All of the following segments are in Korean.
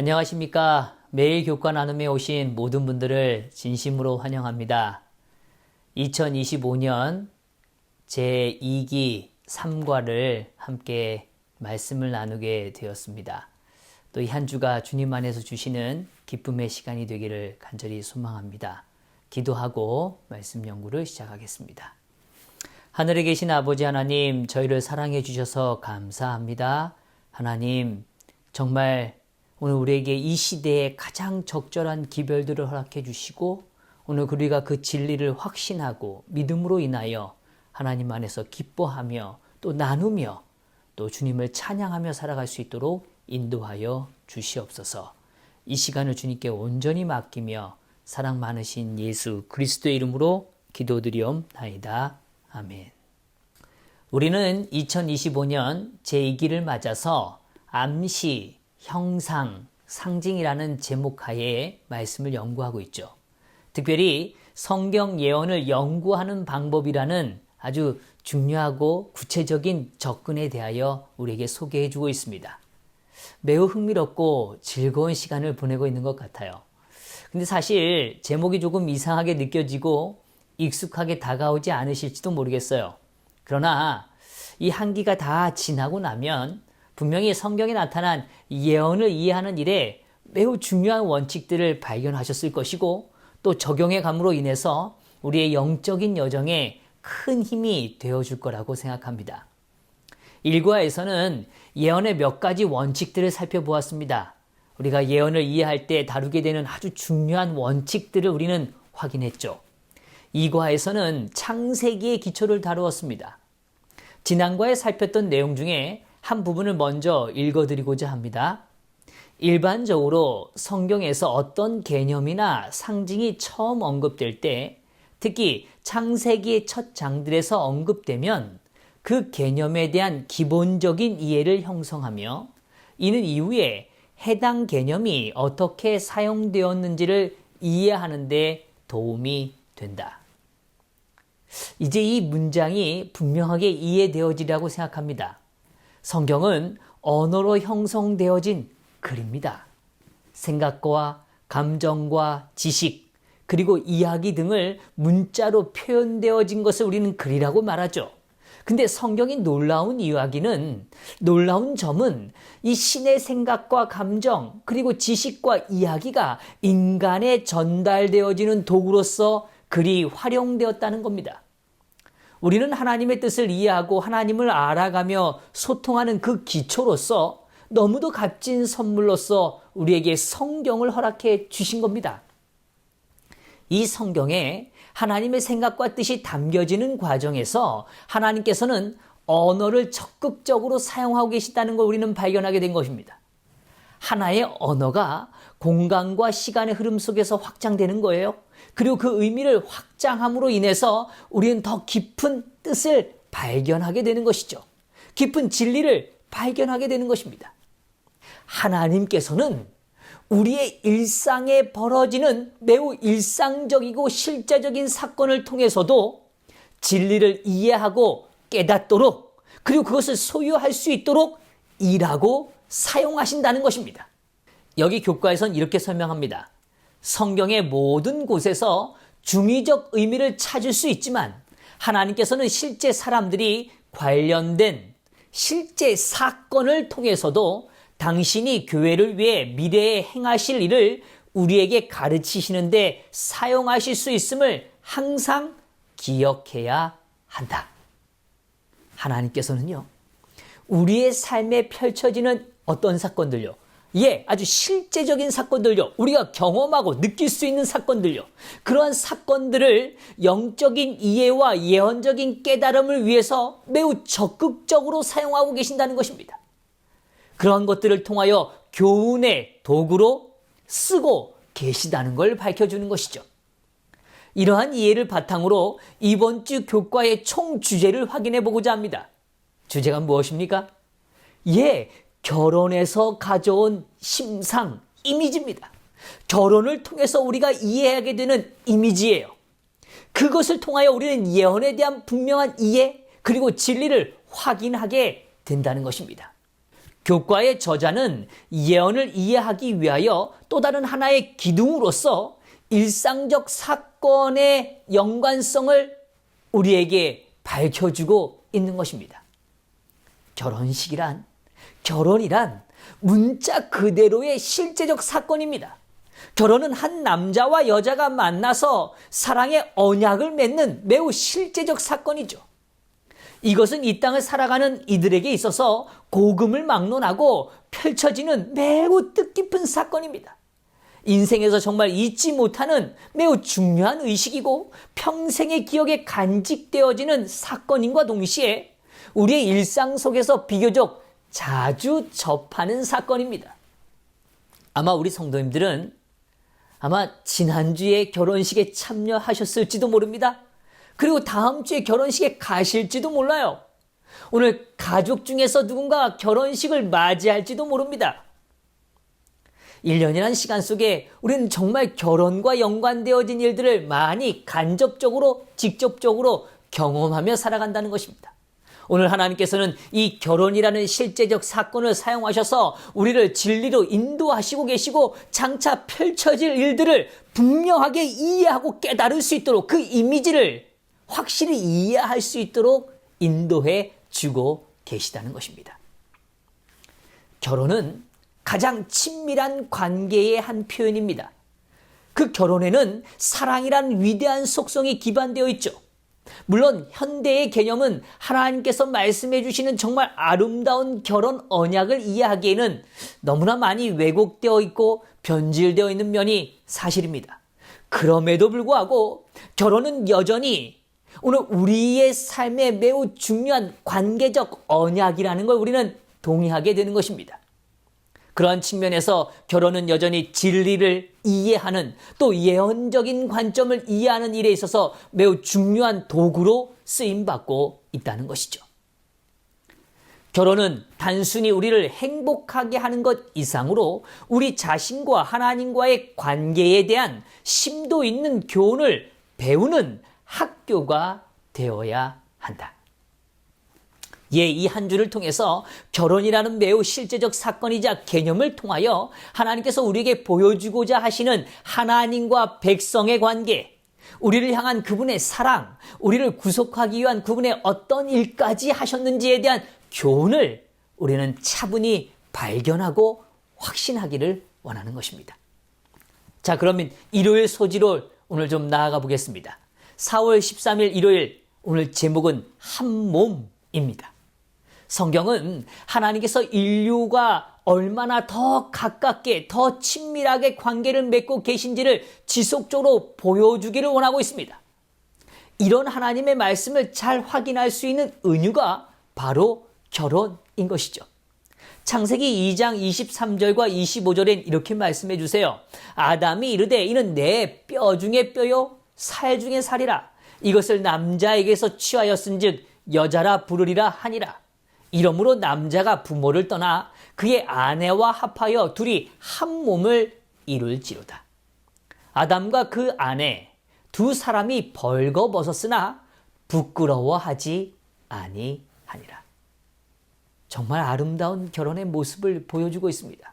안녕하십니까. 매일 교과 나눔에 오신 모든 분들을 진심으로 환영합니다. 2025년 제2기 3과를 함께 말씀을 나누게 되었습니다. 또 이 한 주가 주님 안에서 주시는 기쁨의 시간이 되기를 간절히 소망합니다. 기도하고 말씀 연구를 시작하겠습니다. 하늘에 계신 아버지 하나님, 저희를 사랑해 주셔서 감사합니다. 하나님, 정말 오늘 우리에게 이 시대에 가장 적절한 기별들을 허락해 주시고 오늘 우리가 그 진리를 확신하고 믿음으로 인하여 하나님 안에서 기뻐하며 또 나누며 또 주님을 찬양하며 살아갈 수 있도록 인도하여 주시옵소서. 이 시간을 주님께 온전히 맡기며 사랑 많으신 예수 그리스도의 이름으로 기도드리옵나이다. 아멘. 우리는 2025년 제2기를 맞아서 암시, 형상, 상징이라는 제목 하에 말씀을 연구하고 있죠. 특별히 성경 예언을 연구하는 방법이라는 아주 중요하고 구체적인 접근에 대하여 우리에게 소개해 주고 있습니다. 매우 흥미롭고 즐거운 시간을 보내고 있는 것 같아요. 근데 사실 제목이 조금 이상하게 느껴지고 익숙하게 다가오지 않으실지도 모르겠어요. 그러나 이 한기가 다 지나고 나면 분명히 성경에 나타난 예언을 이해하는 일에 매우 중요한 원칙들을 발견하셨을 것이고 또 적용해 감으로 인해서 우리의 영적인 여정에 큰 힘이 되어줄 거라고 생각합니다. 1과에서는 예언의 몇 가지 원칙들을 살펴보았습니다. 우리가 예언을 이해할 때 다루게 되는 아주 중요한 원칙들을 우리는 확인했죠. 2과에서는 창세기의 기초를 다루었습니다. 지난과에 살폈던 내용 중에 한 부분을 먼저 읽어드리고자 합니다. 일반적으로 성경에서 어떤 개념이나 상징이 처음 언급될 때, 특히 창세기의 첫 장들에서 언급되면 그 개념에 대한 기본적인 이해를 형성하며 이는 이후에 해당 개념이 어떻게 사용되었는지를 이해하는 데 도움이 된다. 이제 이 문장이 분명하게 이해되어지리라고 생각합니다. 성경은 언어로 형성되어진 글입니다. 생각과 감정과 지식 그리고 이야기 등을 문자로 표현되어진 것을 우리는 글이라고 말하죠. 근데 성경이 놀라운 이야기는, 놀라운 점은 이 신의 생각과 감정 그리고 지식과 이야기가 인간에 전달되어지는 도구로서 글이 활용되었다는 겁니다. 우리는 하나님의 뜻을 이해하고 하나님을 알아가며 소통하는 그 기초로서 너무도 값진 선물로서 우리에게 성경을 허락해 주신 겁니다. 이 성경에 하나님의 생각과 뜻이 담겨지는 과정에서 하나님께서는 언어를 적극적으로 사용하고 계시다는 걸 우리는 발견하게 된 것입니다. 하나의 언어가 공간과 시간의 흐름 속에서 확장되는 거예요. 그리고 그 의미를 확장함으로 인해서 우리는 더 깊은 뜻을 발견하게 되는 것이죠. 깊은 진리를 발견하게 되는 것입니다. 하나님께서는 우리의 일상에 벌어지는 매우 일상적이고 실제적인 사건을 통해서도 진리를 이해하고 깨닫도록 그리고 그것을 소유할 수 있도록 일하고 사용하신다는 것입니다. 여기 교과에선 이렇게 설명합니다. 성경의 모든 곳에서 중의적 의미를 찾을 수 있지만 하나님께서는 실제 사람들이 관련된 실제 사건을 통해서도 당신이 교회를 위해 미래에 행하실 일을 우리에게 가르치시는데 사용하실 수 있음을 항상 기억해야 한다. 하나님께서는요, 우리의 삶에 펼쳐지는 어떤 사건들요, 아주 실제적인 사건들요, 우리가 경험하고 느낄 수 있는 사건들요, 그러한 사건들을 영적인 이해와 예언적인 깨달음을 위해서 매우 적극적으로 사용하고 계신다는 것입니다. 그러한 것들을 통하여 교훈의 도구로 쓰고 계시다는 걸 밝혀주는 것이죠. 이러한 이해를 바탕으로 이번 주 교과의 총 주제를 확인해 보고자 합니다. 주제가 무엇입니까? 결혼에서 가져온 심상, 이미지입니다. 결혼을 통해서 우리가 이해하게 되는 이미지예요. 그것을 통하여 우리는 예언에 대한 분명한 이해 그리고 진리를 확인하게 된다는 것입니다. 교과의 저자는 예언을 이해하기 위하여 또 다른 하나의 기둥으로서 일상적 사건의 연관성을 우리에게 밝혀주고 있는 것입니다. 결혼이란 문자 그대로의 실제적 사건입니다. 결혼은 한 남자와 여자가 만나서 사랑의 언약을 맺는 매우 실제적 사건이죠. 이것은 이 땅을 살아가는 이들에게 있어서 복음을 막론하고 펼쳐지는 매우 뜻깊은 사건입니다. 인생에서 정말 잊지 못하는 매우 중요한 의식이고 평생의 기억에 간직되어지는 사건인과 동시에 우리의 일상 속에서 비교적 자주 접하는 사건입니다. 아마 우리 성도님들은 지난주에 결혼식에 참여하셨을지도 모릅니다. 그리고 다음 주에 결혼식에 가실지도 몰라요. 오늘 가족 중에서 누군가 결혼식을 맞이할지도 모릅니다. 1년이라는 시간 속에 우리는 정말 결혼과 연관되어진 일들을 많이 간접적으로, 직접적으로 경험하며 살아간다는 것입니다. 오늘 하나님께서는 이 결혼이라는 실제적 사건을 사용하셔서 우리를 진리로 인도하시고 계시고 장차 펼쳐질 일들을 분명하게 이해하고 깨달을 수 있도록 그 이미지를 확실히 이해할 수 있도록 인도해 주고 계시다는 것입니다. 결혼은 가장 친밀한 관계의 한 표현입니다. 그 결혼에는 사랑이란 위대한 속성이 기반되어 있죠. 물론 현대의 개념은 하나님께서 말씀해 주시는 정말 아름다운 결혼 언약을 이해하기에는 너무나 많이 왜곡되어 있고 변질되어 있는 면이 사실입니다. 그럼에도 불구하고 결혼은 여전히 오늘 우리의 삶에 매우 중요한 관계적 언약이라는 걸 우리는 동의하게 되는 것입니다. 그러한 측면에서 결혼은 여전히 진리를 이해하는 또 예언적인 관점을 이해하는 일에 있어서 매우 중요한 도구로 쓰임받고 있다는 것이죠. 결혼은 단순히 우리를 행복하게 하는 것 이상으로 우리 자신과 하나님과의 관계에 대한 심도 있는 교훈을 배우는 학교가 되어야 한다. 이 한 주를 통해서 결혼이라는 매우 실제적 사건이자 개념을 통하여 하나님께서 우리에게 보여주고자 하시는 하나님과 백성의 관계, 우리를 향한 그분의 사랑, 우리를 구속하기 위한 그분의 어떤 일까지 하셨는지에 대한 교훈을 우리는 차분히 발견하고 확신하기를 원하는 것입니다. 자, 그러면 일요일 소지로 오늘 좀 나아가 보겠습니다. 4월 13일 일요일, 오늘 제목은 한 몸입니다. 성경은 하나님께서 인류가 얼마나 더 가깝게, 더 친밀하게 관계를 맺고 계신지를 지속적으로 보여주기를 원하고 있습니다. 이런 하나님의 말씀을 잘 확인할 수 있는 은유가 바로 결혼인 것이죠. 창세기 2장 23절과 25절엔 이렇게 말씀해 주세요. 아담이 이르되 이는 내 뼈 중에 뼈요 살 중에 살이라. 이것을 남자에게서 취하였은즉 여자라 부르리라 하니라. 이러므로 남자가 부모를 떠나 그의 아내와 합하여 둘이 한 몸을 이룰지로다. 아담과 그 아내 두 사람이 벌거벗었으나 부끄러워하지 아니하니라. 정말 아름다운 결혼의 모습을 보여주고 있습니다.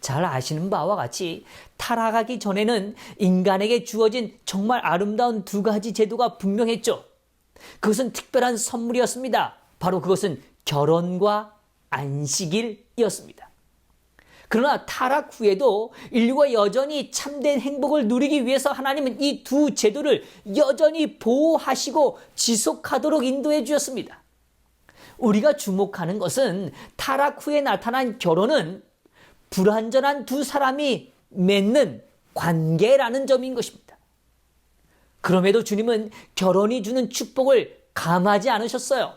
잘 아시는 바와 같이 타락하기 전에는 인간에게 주어진 정말 아름다운 두 가지 제도가 분명했죠. 그것은 특별한 선물이었습니다. 바로 그것은 결혼과 안식일이었습니다. 그러나 타락 후에도 인류가 여전히 참된 행복을 누리기 위해서 하나님은 이 두 제도를 여전히 보호하시고 지속하도록 인도해 주셨습니다. 우리가 주목하는 것은 타락 후에 나타난 결혼은 불완전한 두 사람이 맺는 관계라는 점인 것입니다. 그럼에도 주님은 결혼이 주는 축복을 감하지 않으셨어요.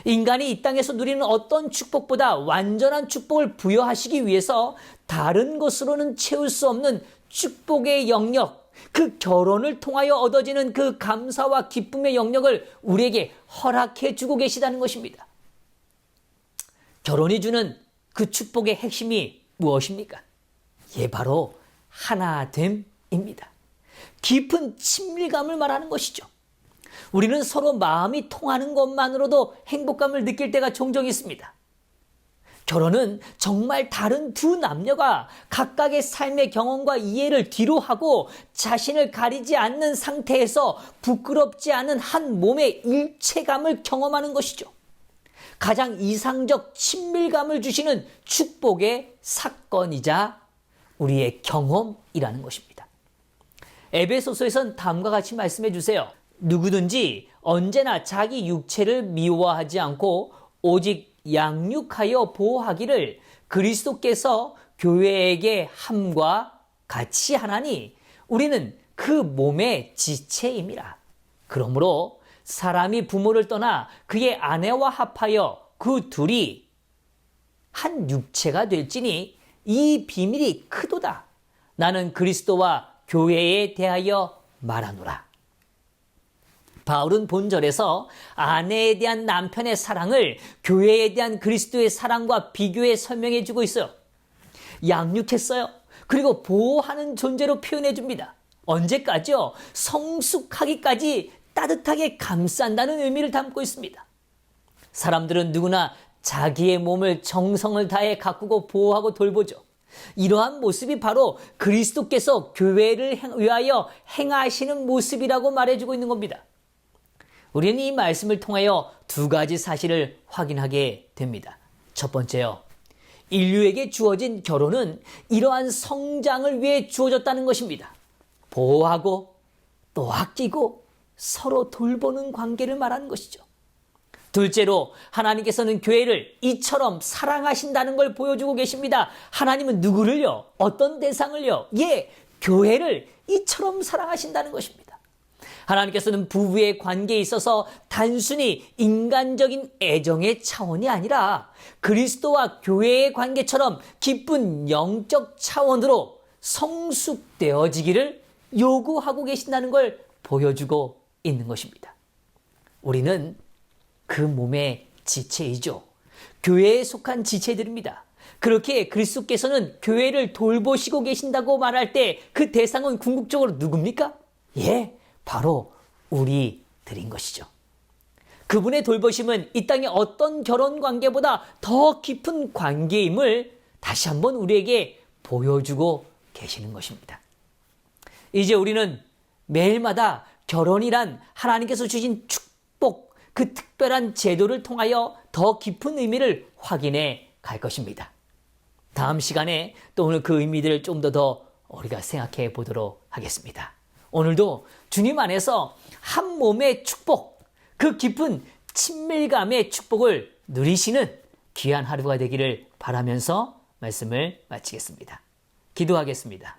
인간이 이 땅에서 누리는 어떤 축복보다 완전한 축복을 부여하시기 위해서 다른 것으로는 채울 수 없는 축복의 영역, 그 결혼을 통하여 얻어지는 그 감사와 기쁨의 영역을 우리에게 허락해 주고 계시다는 것입니다. 결혼이 주는 그 축복의 핵심이 무엇입니까? 바로 하나됨입니다. 깊은 친밀감을 말하는 것이죠. 우리는 서로 마음이 통하는 것만으로도 행복감을 느낄 때가 종종 있습니다. 결혼은 정말 다른 두 남녀가 각각의 삶의 경험과 이해를 뒤로하고 자신을 가리지 않는 상태에서 부끄럽지 않은 한 몸의 일체감을 경험하는 것이죠. 가장 이상적 친밀감을 주시는 축복의 사건이자 우리의 경험이라는 것입니다. 에베소서에선 다음과 같이 말씀해 주세요. 누구든지 언제나 자기 육체를 미워하지 않고 오직 양육하여 보호하기를 그리스도께서 교회에게 함과 같이 하나니 우리는 그 몸의 지체임이라. 그러므로 사람이 부모를 떠나 그의 아내와 합하여 그 둘이 한 육체가 될지니 이 비밀이 크도다. 나는 그리스도와 교회에 대하여 말하노라. 바울은 본절에서 아내에 대한 남편의 사랑을 교회에 대한 그리스도의 사랑과 비교해 설명해 주고 있어요. 양육했어요. 그리고 보호하는 존재로 표현해 줍니다. 언제까지요? 성숙하기까지 따뜻하게 감싼다는 의미를 담고 있습니다. 사람들은 누구나 자기의 몸을 정성을 다해 가꾸고 보호하고 돌보죠. 이러한 모습이 바로 그리스도께서 교회를 위하여 행하시는 모습이라고 말해주고 있는 겁니다. 우리는 이 말씀을 통하여 두 가지 사실을 확인하게 됩니다. 첫 번째요. 인류에게 주어진 결혼은 이러한 성장을 위해 주어졌다는 것입니다. 보호하고 또 아끼고 서로 돌보는 관계를 말하는 것이죠. 둘째로 하나님께서는 교회를 이처럼 사랑하신다는 걸 보여주고 계십니다. 하나님은 누구를요? 어떤 대상을요? 교회를 이처럼 사랑하신다는 것입니다. 하나님께서는 부부의 관계에 있어서 단순히 인간적인 애정의 차원이 아니라 그리스도와 교회의 관계처럼 깊은 영적 차원으로 성숙되어지기를 요구하고 계신다는 걸 보여주고 있는 것입니다. 우리는 그 몸의 지체이죠. 교회에 속한 지체들입니다. 그렇게 그리스도께서는 교회를 돌보시고 계신다고 말할 때 그 대상은 궁극적으로 누굽니까? 바로 우리들인 것이죠. 그분의 돌보심은 이 땅의 어떤 결혼 관계보다 더 깊은 관계임을 다시 한번 우리에게 보여주고 계시는 것입니다. 이제 우리는 매일마다 결혼이란 하나님께서 주신 축복, 그 특별한 제도를 통하여 더 깊은 의미를 확인해 갈 것입니다. 다음 시간에 또 오늘 그 의미들을 좀 더 우리가 생각해 보도록 하겠습니다. 오늘도 주님 안에서 한 몸의 축복, 그 깊은 친밀감의 축복을 누리시는 귀한 하루가 되기를 바라면서 말씀을 마치겠습니다. 기도하겠습니다.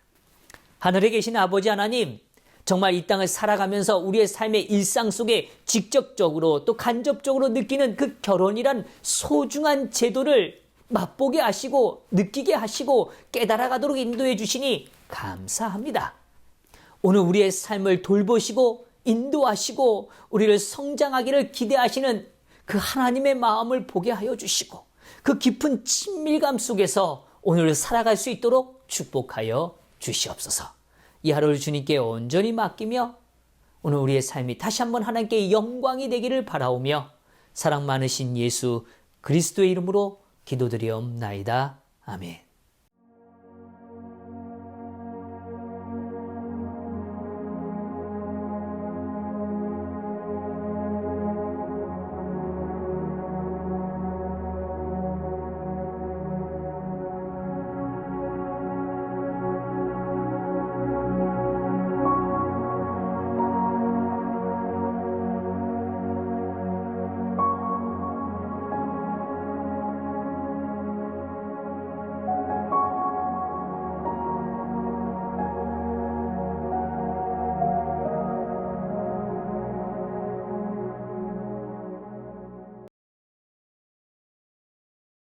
하늘에 계신 아버지 하나님, 정말 이 땅을 살아가면서 우리의 삶의 일상 속에 직접적으로 또 간접적으로 느끼는 그 결혼이란 소중한 제도를 맛보게 하시고 느끼게 하시고 깨달아가도록 인도해 주시니 감사합니다. 오늘 우리의 삶을 돌보시고 인도하시고 우리를 성장하기를 기대하시는 그 하나님의 마음을 보게 하여 주시고 그 깊은 친밀감 속에서 오늘 살아갈 수 있도록 축복하여 주시옵소서. 이 하루를 주님께 온전히 맡기며 오늘 우리의 삶이 다시 한번 하나님께 영광이 되기를 바라오며 사랑 많으신 예수 그리스도의 이름으로 기도드리옵나이다. 아멘.